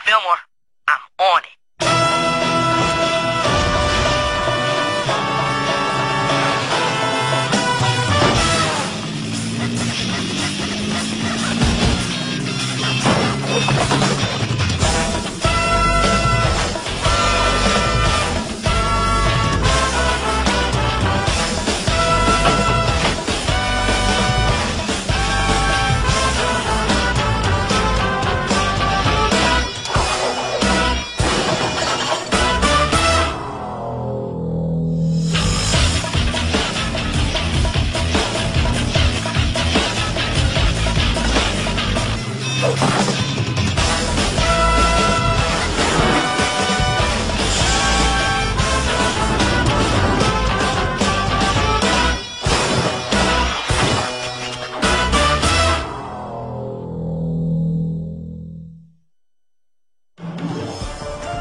Fillmore, I'm on it.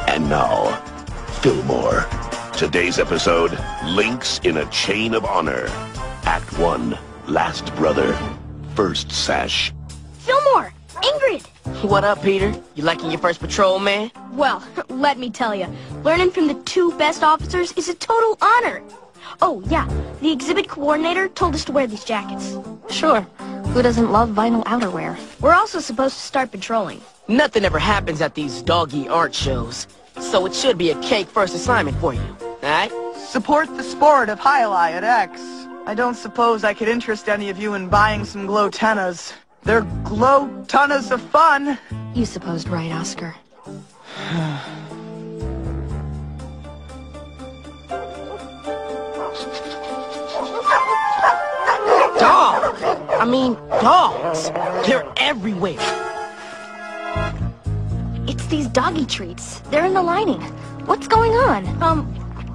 And now, Fillmore. Today's episode, Links in a Chain of Honor. Act 1, Last Brother. First Sash. Fillmore! Ingrid! What up, Peter? You liking your first patrol, man? Well, let me tell you, learning from the two best officers is a total honor. Oh, yeah, the exhibit coordinator told us to wear these jackets. Sure. Who doesn't love vinyl outerwear? We're also supposed to start patrolling. Nothing ever happens at these doggy art shows, so it should be a cake first assignment for you, alright? Support the sport of Hyli at X. I don't suppose I could interest any of you in buying some glow tennas. They're glow tonnas of fun. You supposed right, Oscar. Dogs! I mean, dogs! They're everywhere! It's these doggy treats. They're in the lining. What's going on?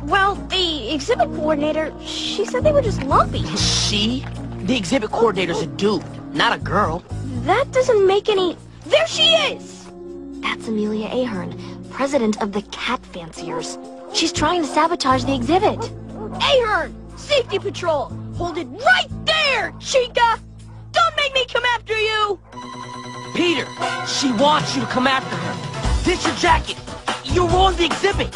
Well, the exhibit coordinator, she said they were just lumpy. She? The exhibit coordinator's a dude, not a girl. That doesn't make any... There she is! That's Amelia Ahern, president of the Cat Fanciers. She's trying to sabotage the exhibit. Ahern! Safety patrol! Hold it right there, Chica! Don't make me come after you! Peter, she wants you to come after her. Ditch your jacket. You're on the exhibit.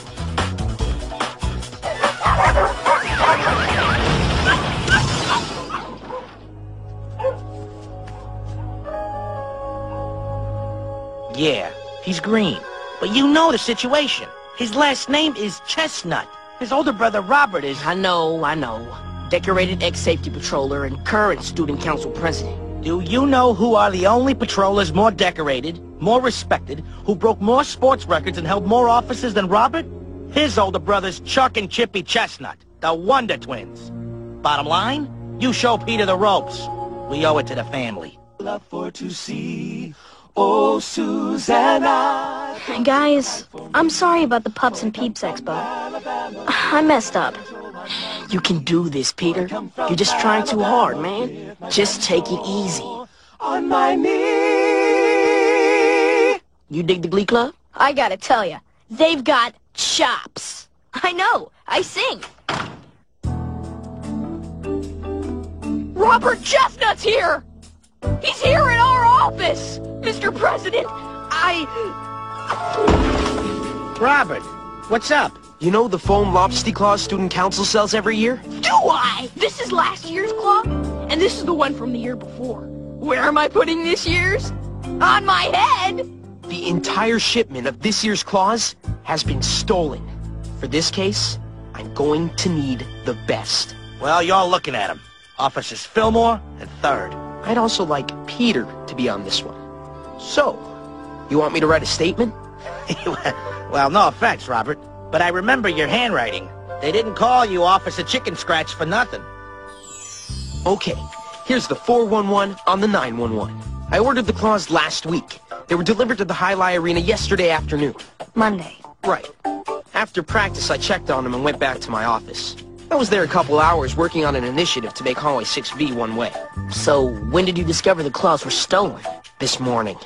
Yeah, he's green. But you know the situation. His last name is Chestnut. His older brother Robert is... I know. Decorated ex-safety patroller and current student council president. Do you know who are the only patrollers more decorated, more respected, who broke more sports records and held more offices than Robert? His older brothers Chuck and Chippy Chestnut, the Wonder Twins. Bottom line, you show Peter the ropes. We owe it to the family. Love for to see, oh Susanna. Guys, I'm sorry about the Pups and Peeps Expo. I messed up. You can do this, Peter. You're just trying too hard, man. Just take it easy. On my knee. You dig the Glee Club? I gotta tell ya, they've got chops. I know, I sing. Robert Chestnut's here! He's here in our office! Mr. President, Robert, what's up? You know the foam lobster claws student council sells every year? Do I? This is last year's club, and this is the one from the year before. Where am I putting this year's? On my head! The entire shipment of this year's claws has been stolen. For this case, I'm going to need the best. Well, you're looking at him. Officers Fillmore and Third. I'd also like Peter to be on this one. So, you want me to write a statement? Well, no offense, Robert, but I remember your handwriting. They didn't call you Officer Chicken Scratch for nothing. Okay, here's the 411 on the 911. I ordered the claws last week. They were delivered to the Hyli Arena yesterday afternoon. Monday. Right. After practice, I checked on them and went back to my office. I was there a couple hours working on an initiative to make Hallway 6B one way. So, when did you discover the claws were stolen? This morning.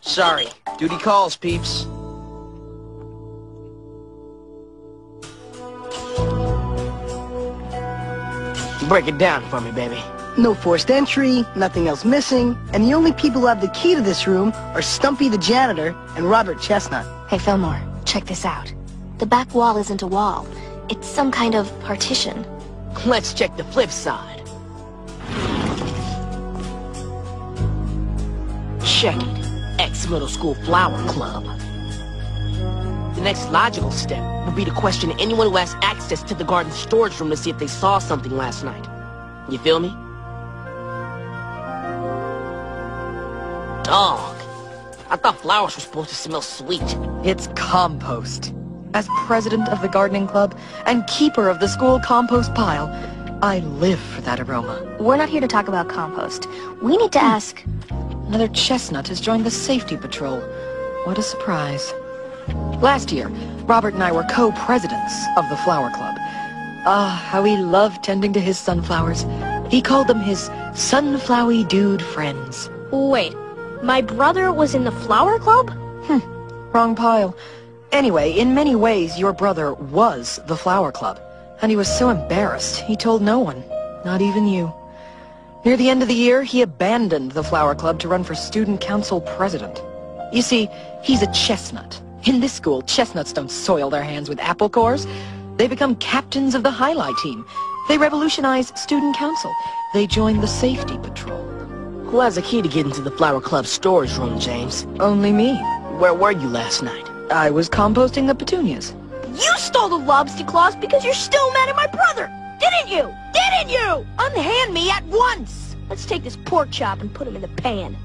Sorry. Duty calls, peeps. Break it down for me, baby. No forced entry, nothing else missing, and the only people who have the key to this room are Stumpy the janitor and Robert Chestnut. Hey, Fillmore, check this out. The back wall isn't a wall. It's some kind of partition. Let's check the flip side. Check it. Ex-middle school flower club. The next logical step would be to question anyone who has access to the garden storage room to see if they saw something last night. You feel me? Dog. I thought flowers were supposed to smell sweet. It's compost. As president of the gardening club and keeper of the school compost pile, I live for that aroma. We're not here to talk about compost. We need to ask... Another chestnut has joined the safety patrol. What a surprise. Last year, Robert and I were co-presidents of the flower club. Ah, how he loved tending to his sunflowers. He called them his sunflowy dude friends. Wait, my brother was in the flower club? Wrong pile. Anyway, in many ways, your brother was the flower club. And he was so embarrassed, he told no one. Not even you. Near the end of the year, he abandoned the flower club to run for student council president. You see, he's a chestnut. In this school, chestnuts don't soil their hands with apple cores. They become captains of the highlight team. They revolutionize student council. They join the safety patrol. Who has a key to get into the flower club storage room, James? Only me. Where were you last night? I was composting the petunias. You stole the lobster claws because you're still mad at my brother! Didn't you? Didn't you? Unhand me at once! Let's take this pork chop and put him in the pan.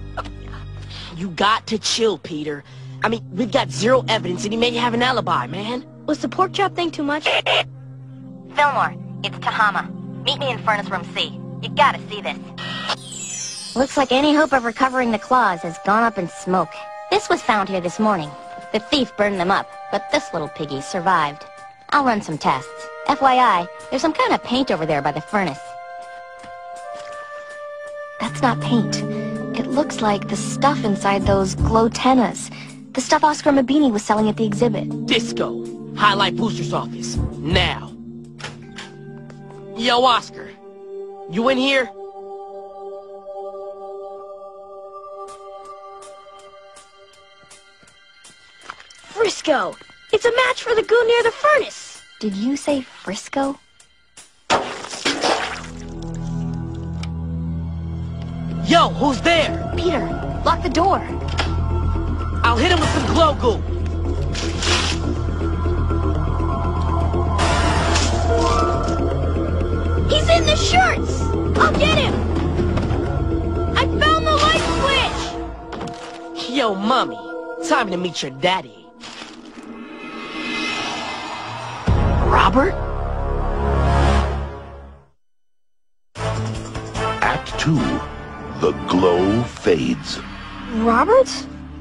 You got to chill, Peter. I mean, we've got zero evidence and he may have an alibi, man. Was the pork chop thing too much? Fillmore, it's Tahama. Meet me in Furnace Room C. You gotta see this. Looks like any hope of recovering the claws has gone up in smoke. This was found here this morning. The thief burned them up, but this little piggy survived. I'll run some tests. FYI, there's some kind of paint over there by the furnace. That's not paint. It looks like the stuff inside those glow-tennas. The stuff Oscar Mabini was selling at the exhibit. Disco. Highlight Booster's office. Now. Yo, Oscar. You in here? Frisco! It's a match for the goo near the furnace! Did you say Frisco? Yo, who's there? Peter, lock the door. I'll hit him with some glow goo. He's in the shirts! I'll get him! I found the light switch! Yo, Mommy. Time to meet your daddy. Robert? Act 2. The glow fades. Robert?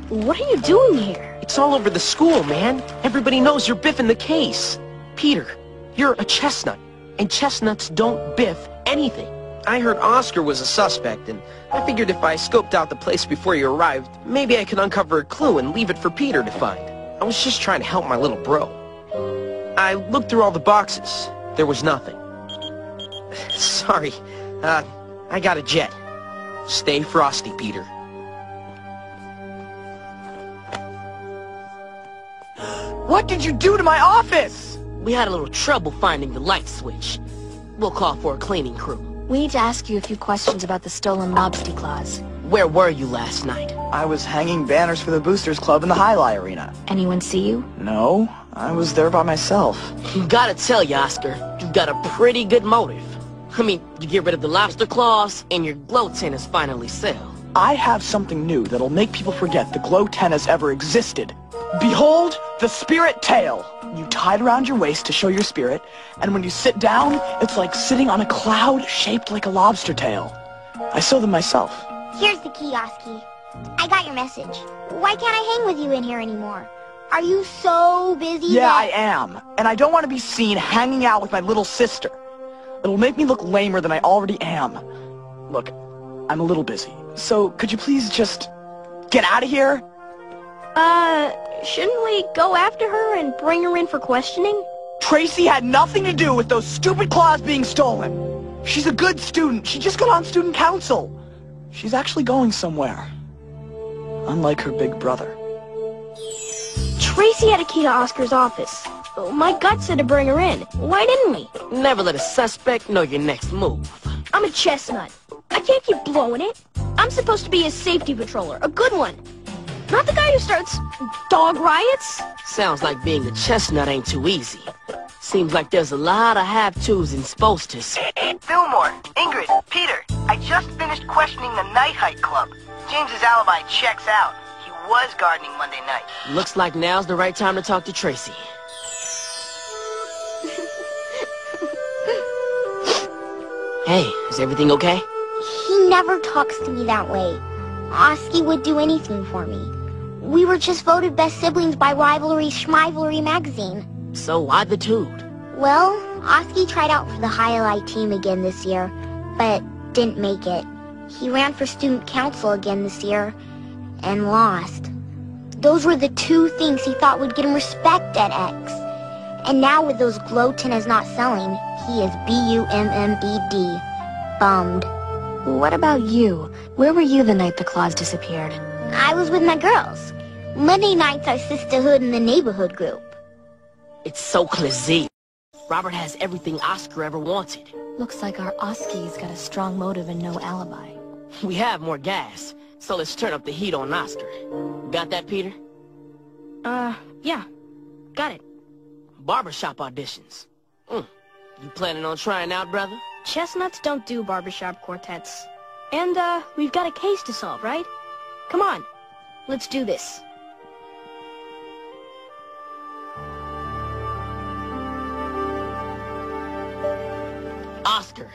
What are you doing here? It's all over the school, man. Everybody knows you're biffing the case. Peter, you're a chestnut, and chestnuts don't biff anything. I heard Oscar was a suspect, and I figured if I scoped out the place before you arrived, maybe I could uncover a clue and leave it for Peter to find. I was just trying to help my little bro. I looked through all the boxes. There was nothing. Sorry. I got a jet. Stay frosty, Peter. What did you do to my office? We had a little trouble finding the light switch. We'll call for a cleaning crew. We need to ask you a few questions about the stolen lobster claws. Where were you last night? I was hanging banners for the Boosters Club in the Highlight Arena. Anyone see you? No, I was there by myself. Gotta tell you, Oscar, you've got a pretty good motive. I mean, you get rid of the lobster claws, and your glow tennas finally sell. I have something new that'll make people forget the glow tennas ever existed. Behold, the spirit tail! You tie it around your waist to show your spirit, and when you sit down, it's like sitting on a cloud shaped like a lobster tail. I sew them myself. Here's the key, Oski. I got your message. Why can't I hang with you in here anymore? Are you so busy Yeah, that... I am. And I don't want to be seen hanging out with my little sister. It'll make me look lamer than I already am. Look, I'm a little busy. So could you please just get out of here? Shouldn't we go after her and bring her in for questioning? Tracy had nothing to do with those stupid claws being stolen. She's a good student. She just got on student council. She's actually going somewhere. Unlike her big brother. Tracy had a key to Oscar's office. My gut said to bring her in. Why didn't we? Never let a suspect know your next move. I'm a chestnut. I can't keep blowing it. I'm supposed to be a safety patroller, a good one. Not the guy who starts dog riots. Sounds like being a chestnut ain't too easy. Seems like there's a lot of have-tos and supposed-tos. Fillmore, Ingrid, Peter, I just finished questioning the Night Hike Club. James's alibi checks out. He was gardening Monday night. Looks like now's the right time to talk to Tracy. Hey, is everything okay? He never talks to me that way. Oski would do anything for me. We were just voted best siblings by Rivalry Schmivalry magazine. So why the toot? Well, Oski tried out for the highlight team again this year, but didn't make it. He ran for student council again this year, and lost. Those were the two things he thought would get him respect at X. And now with those glow tennas not selling, he is B-U-M-M-E-D. Bummed. What about you? Where were you the night the claws disappeared? I was with my girls. Monday nights are sisterhood in the neighborhood group. It's so clizzy. Robert has everything Oscar ever wanted. Looks like our Oski's got a strong motive and no alibi. We have more gas, so let's turn up the heat on Oscar. Got that, Peter? Yeah. Got it. Barbershop auditions. You planning on trying out, brother? Chestnuts don't do barbershop quartets. And, we've got a case to solve, right? Come on. Let's do this. Oscar,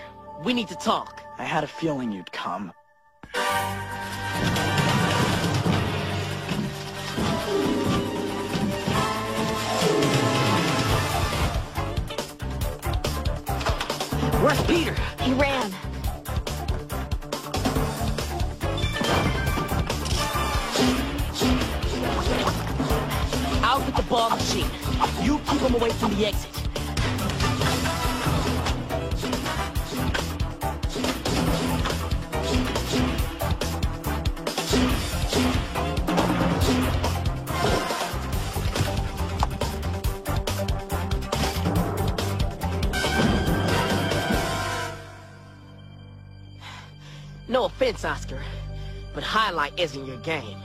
we need to talk. I had a feeling you'd come. Where's Peter? He ran. Out with the ball machine. You keep him away from the exit. No offense, Oscar, but highlight isn't your game.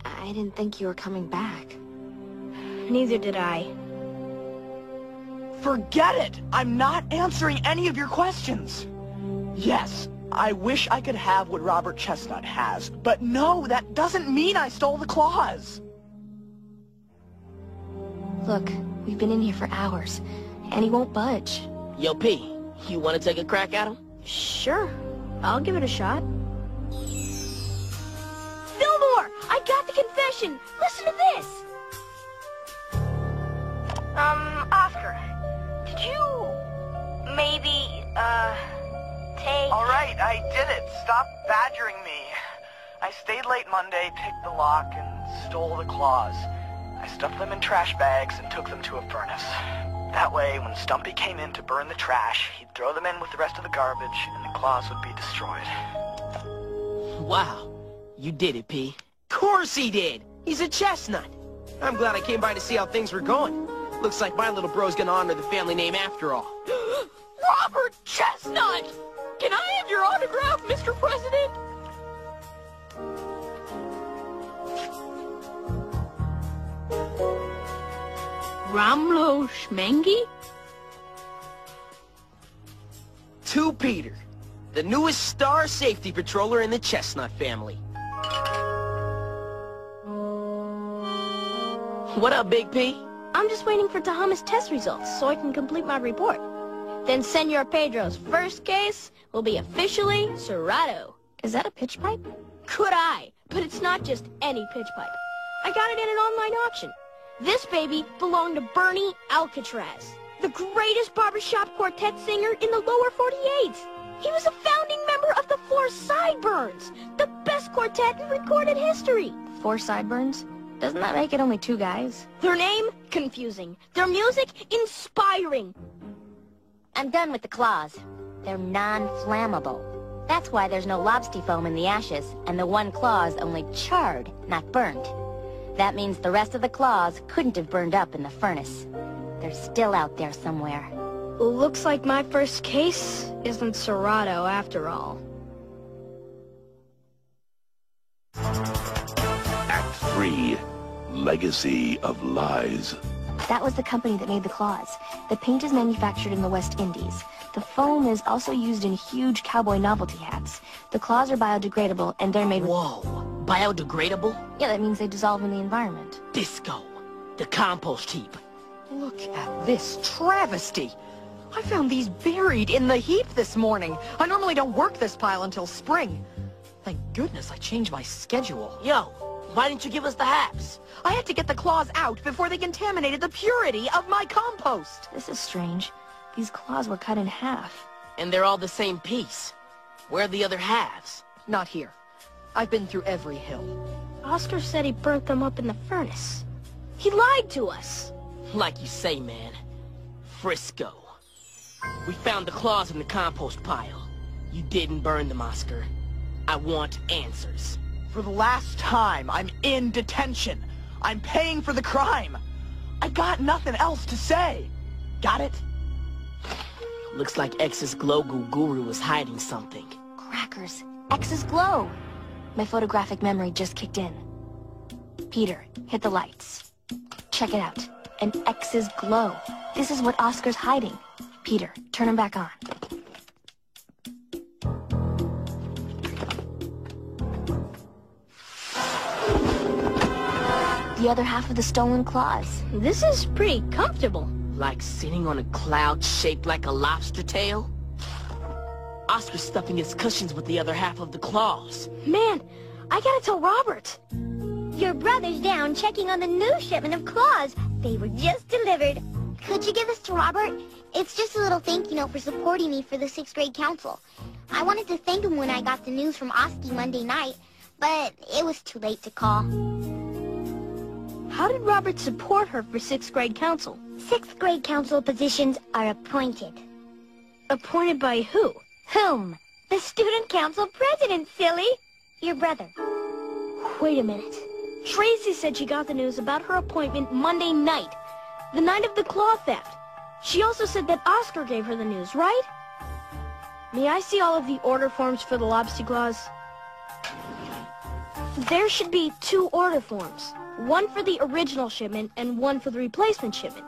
I didn't think you were coming back. Neither did I. Forget it! I'm not answering any of your questions. Yes, I wish I could have what Robert Chestnut has, but no, that doesn't mean I stole the claws. Look, we've been in here for hours, and he won't budge. Yo, P, you want to take a crack at him? Sure. I'll give it a shot. Fillmore! I got the confession! Listen to this! Oscar, did you maybe, take... All right, I did it. Stop badgering me. I stayed late Monday, picked the lock, and stole the claws. I stuffed them in trash bags and took them to a furnace. That way, when Stumpy came in to burn the trash, he'd throw them in with the rest of the garbage, and the claws would be destroyed. Wow, you did it, P. Course he did. He's a chestnut. I'm glad I came by to see how things were going. Looks like my little bro's gonna honor the family name after all. Robert Chestnut! Can I have your autograph, Mr. President? Ramlo Schmengi? To Peter, the newest star safety patroller in the Chestnut family. What up, Big P? I'm just waiting for Tahama's test results so I can complete my report. Then Senor Pedro's first case will be officially Cerrado. Is that a pitch pipe? Could I? But it's not just any pitch pipe. I got it in an online auction. This baby belonged to Bernie Alcatraz, the greatest barbershop quartet singer in the lower 48. He was a founding member of the Four Sideburns, the best quartet in recorded history. 4 sideburns? Doesn't that make it only 2 guys? Their name? Confusing. Their music? Inspiring. I'm done with the claws. They're non-flammable. That's why there's no lobster foam in the ashes, and the one claw's only charred, not burned. That means the rest of the claws couldn't have burned up in the furnace. They're still out there somewhere. Looks like my first case isn't Serato after all. Act 3, Legacy of Lies. That was the company that made the claws. The paint is manufactured in the West Indies. The foam is also used in huge cowboy novelty hats. The claws are biodegradable, and they're made with... Whoa, biodegradable? Yeah, that means they dissolve in the environment. Disco, the compost heap. Look at this travesty. I found these buried in the heap this morning. I normally don't work this pile until spring. Thank goodness I changed my schedule. Yo, why didn't you give us the halves? I had to get the claws out before they contaminated the purity of my compost. This is strange. These claws were cut in half. And they're all the same piece. Where are the other halves? Not here. I've been through every hill. Oscar said he burnt them up in the furnace. He lied to us. Like you say, man. Frisco. We found the claws in the compost pile. You didn't burn them, Oscar. I want answers. For the last time, I'm in detention. I'm paying for the crime. I got nothing else to say. Got it? Looks like X's Glow Guru was hiding something. Crackers. X's glow. My photographic memory just kicked in. Peter, hit the lights. Check it out. An X's glow. This is what Oscar's hiding. Peter, turn him back on. The other half of the stolen claws. This is pretty comfortable. Like sitting on a cloud shaped like a lobster tail? Oscar's stuffing his cushions with the other half of the claws. Man, I gotta tell Robert. Your brother's down checking on the new shipment of claws. They were just delivered. Could you give this to Robert? It's just a little thank you note for supporting me for the 6th grade council. I wanted to thank him when I got the news from Oski Monday night, but it was too late to call. How did Robert support her for 6th grade council? 6th grade council positions are appointed. Appointed by who? Whom? The student council president, silly. Your brother. Wait a minute. Tracy said she got the news about her appointment Monday night, the night of the claw theft. She also said that Oscar gave her the news, right? May I see all of the order forms for the lobster claws? There should be 2 order forms. One for the original shipment and one for the replacement shipment.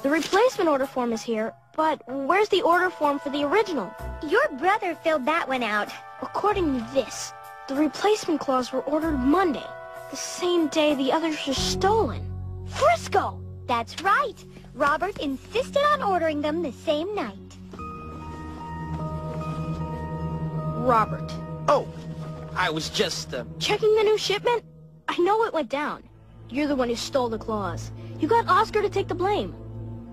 The replacement order form is here, but where's the order form for the original? Your brother filled that one out. According to this, the replacement claws were ordered Monday, the same day the others were stolen. Frisco! That's right. Robert insisted on ordering them the same night. Robert. Oh, I was just, Checking the new shipment? I know it went down. You're the one who stole the claws. You got Oscar to take the blame.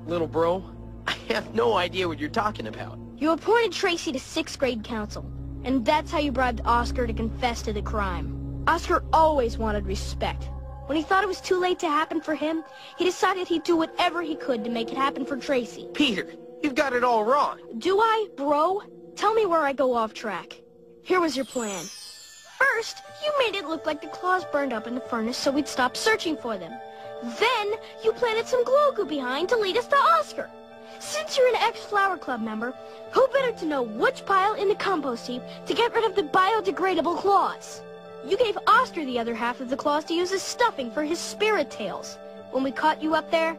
Little bro, I have no idea what you're talking about. You appointed Tracy to 6th grade council, and that's how you bribed Oscar to confess to the crime. Oscar always wanted respect. When he thought it was too late to happen for him, he decided he'd do whatever he could to make it happen for Tracy. Peter, you've got it all wrong. Do I, bro? Tell me where I go off track. Here was your plan. First, you made it look like the claws burned up in the furnace so we'd stop searching for them. Then, you planted some glow goo behind to lead us to Oscar. Since you're an ex-Flower Club member, who better to know which pile in the compost heap to get rid of the biodegradable claws? You gave Oscar the other half of the claws to use as stuffing for his spirit tails. When we caught you up there,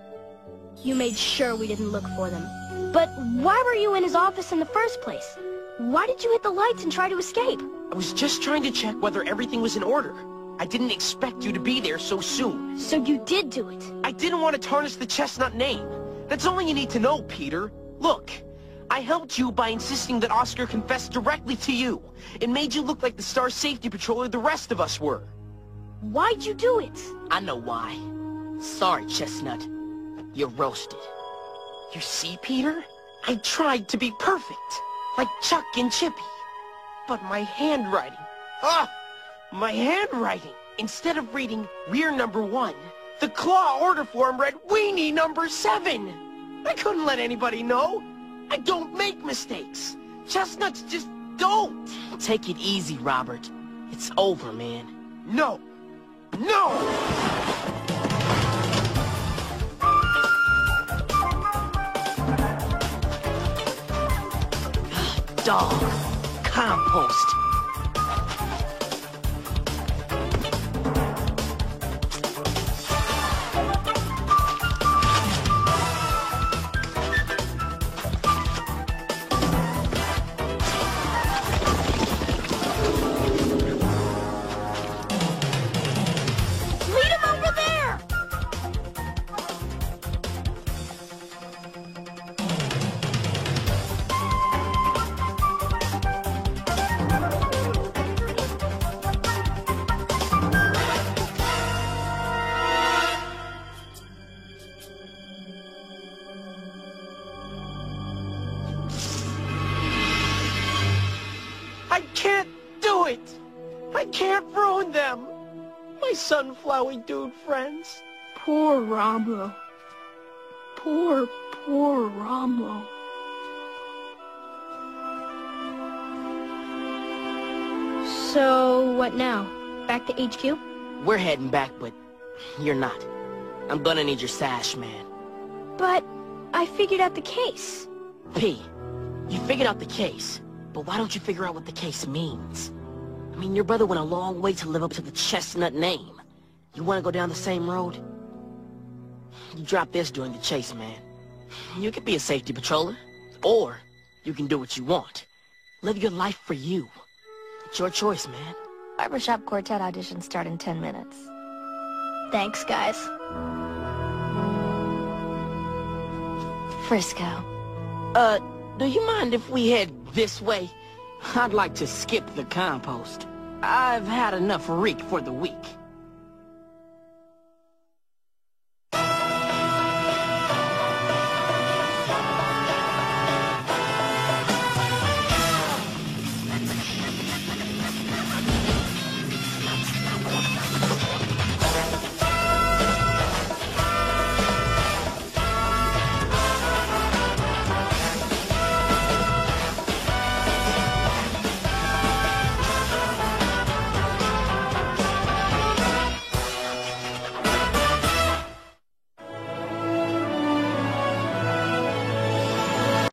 you made sure we didn't look for them. But why were you in his office in the first place? Why did you hit the lights and try to escape? I was just trying to check whether everything was in order. I didn't expect you to be there so soon. So you did do it? I didn't want to tarnish the Chestnut name. That's all you need to know, Peter. Look, I helped you by insisting that Oscar confess directly to you. It made you look like the Star Safety Patroller the rest of us were. Why'd you do it? I know why. Sorry, Chestnut. You're roasted. You see, Peter? I tried to be perfect, like Chuck and Chippy. But my handwriting... my handwriting! Instead of reading We're number 1, the claw order form read Weenie number 7! I couldn't let anybody know. I don't make mistakes. Chestnuts just don't. Take it easy, Robert. It's over, man. No! No! Dog. Compost. Lead him over there! I can't do it! I can't ruin them! My sunflower dude friends. Poor Romlo. Poor Romlo. So, what now? Back to HQ? We're heading back, but you're not. I'm gonna need your sash, man. But I figured out the case. P, you figured out the case, but why don't you figure out what the case means? I mean, your brother went a long way to live up to the Chestnut name. You want to go down the same road? You drop this during the chase, man. You could be a safety patroller, or you can do what you want. Live your life for you. It's your choice, man. Barbershop Quartet auditions start in 10 minutes. Thanks, guys. Frisco. Do you mind if we head this way? I'd like to skip the compost. I've had enough reek for the week.